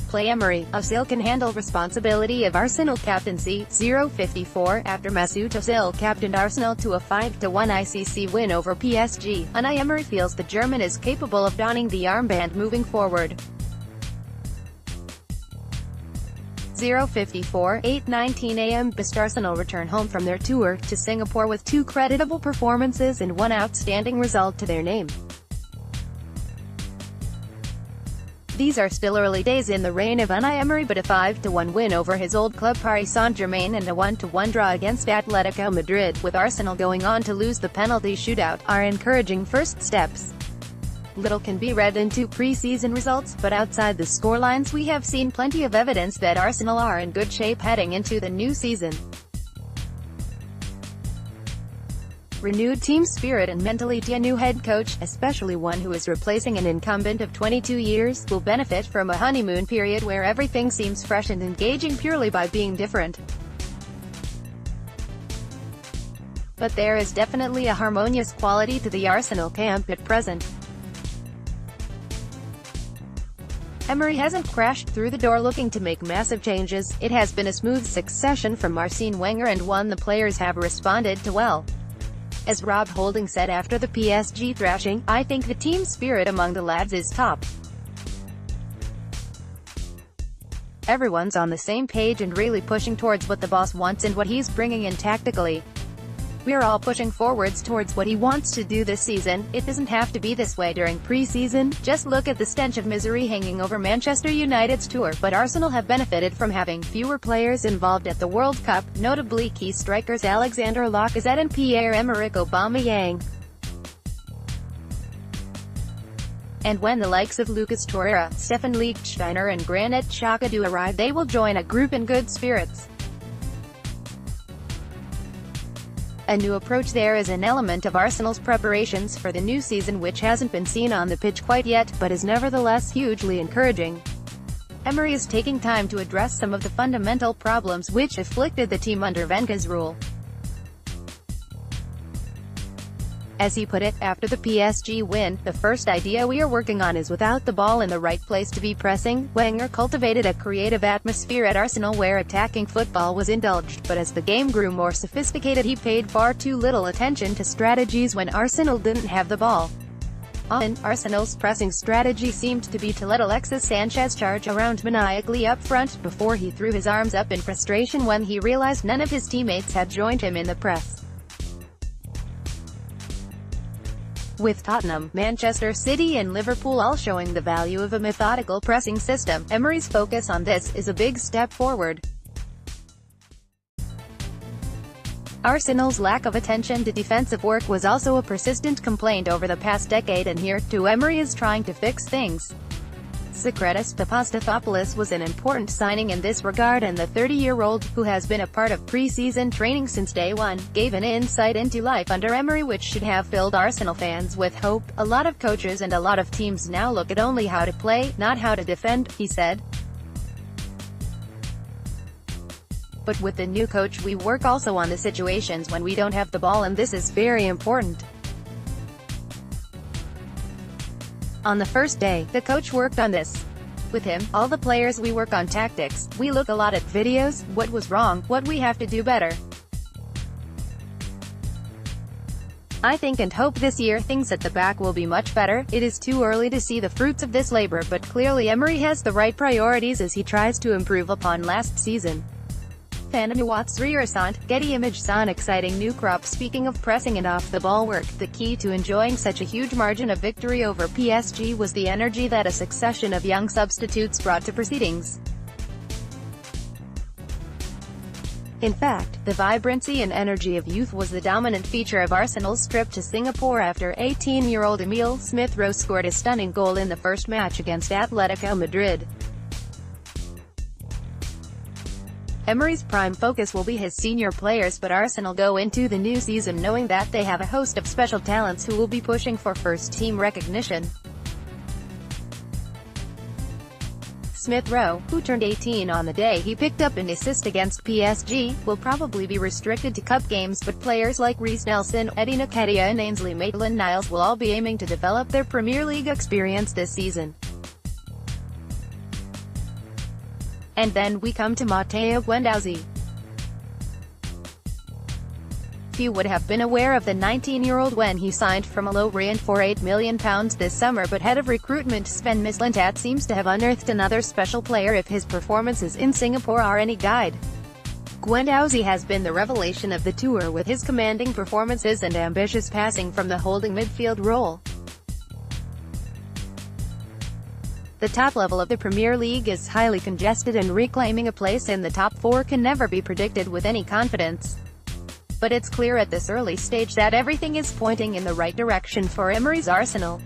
play Emery. Ozil can handle responsibility of Arsenal captaincy. 054 After Mesut Ozil captained Arsenal to a 5-1 ICC win over PSG, Unai Emery feels the German is capable of donning the armband moving forward. 054 8:19 a.m. Arsenal return home from their tour to Singapore with 2 creditable performances and 1 outstanding result to their name. These are still early days in the reign of Unai Emery, but a 5-1 win over his old club Paris Saint-Germain and a 1-1 draw against Atletico Madrid, with Arsenal going on to lose the penalty shootout, are encouraging first steps. Little can be read into pre-season results, but outside the scorelines we have seen plenty of evidence that Arsenal are in good shape heading into the new season. Renewed team spirit and mentality. A new head coach, especially one who is replacing an incumbent of 22 years, will benefit from a honeymoon period where everything seems fresh and engaging purely by being different. But there is definitely a harmonious quality to the Arsenal camp at present. Emery hasn't crashed through the door looking to make massive changes. It has been a smooth succession from Arsene Wenger, and one the players have responded to well. As Rob Holding said after the PSG thrashing, "I think the team spirit among the lads is top. Everyone's on the same page and really pushing towards what the boss wants and what he's bringing in tactically. We're all pushing forwards towards what he wants to do this season. It doesn't have to be this way during pre-season. Just look at the stench of misery hanging over Manchester United's tour." But Arsenal have benefited from having fewer players involved at the World Cup, notably key strikers Alexander Lacazette and Pierre-Emerick Aubameyang. And when the likes of Lucas Torreira, Stefan Lichtsteiner and Granit Xhaka do arrive, they will join a group in good spirits. A new approach there is an element of Arsenal's preparations for the new season which hasn't been seen on the pitch quite yet, but is nevertheless hugely encouraging. Emery is taking time to address some of the fundamental problems which afflicted the team under Wenger's rule. As he put it, after the PSG win, "The first idea we are working on is without the ball in the right place to be pressing." Wenger cultivated a creative atmosphere at Arsenal where attacking football was indulged, but as the game grew more sophisticated he paid far too little attention to strategies when Arsenal didn't have the ball. Often, Arsenal's pressing strategy seemed to be to let Alexis Sanchez charge around maniacally up front, before he threw his arms up in frustration when he realized none of his teammates had joined him in the press. With Tottenham, Manchester City and Liverpool all showing the value of a methodical pressing system, Emery's focus on this is a big step forward. Arsenal's lack of attention to defensive work was also a persistent complaint over the past decade, and here, too, Emery is trying to fix things. Socrates Papastathopoulos was an important signing in this regard, and the 30-year-old, who has been a part of pre-season training since day one, gave an insight into life under Emery which should have filled Arsenal fans with hope. "A lot of coaches and a lot of teams now look at only how to play, not how to defend," he said. "But with the new coach we work also on the situations when we don't have the ball, and this is very important." On the first day, the coach worked on this. With him, all the players, we work on tactics. We look a lot at videos, what was wrong, what we have to do better. I think and hope this year things at the back will be much better. It is too early to see the fruits of this labor, but clearly Emery has the right priorities as he tries to improve upon last season. Watts Riersant, Getty Image. Son exciting new crop. Speaking of pressing and off-the-ball work, the key to enjoying such a huge margin of victory over PSG was the energy that a succession of young substitutes brought to proceedings. In fact, the vibrancy and energy of youth was the dominant feature of Arsenal's trip to Singapore after 18-year-old Emile Smith-Rowe scored a stunning goal in the first match against Atletico Madrid. Emery's prime focus will be his senior players, but Arsenal go into the new season knowing that they have a host of special talents who will be pushing for first-team recognition. Smith-Rowe, who turned 18 on the day he picked up an assist against PSG, will probably be restricted to cup games, but players like Reiss Nelson, Eddie Nketiah and Ainsley Maitland-Niles will all be aiming to develop their Premier League experience this season. And then we come to Matteo Guendouzi. Few would have been aware of the 19-year-old when he signed from Lorient for £8 million this summer, but head of recruitment Sven Mislintat seems to have unearthed another special player if his performances in Singapore are any guide. Guendouzi has been the revelation of the tour with his commanding performances and ambitious passing from the holding midfield role. The top level of the Premier League is highly congested, and reclaiming a place in the top four can never be predicted with any confidence. But it's clear at this early stage that everything is pointing in the right direction for Emery's Arsenal.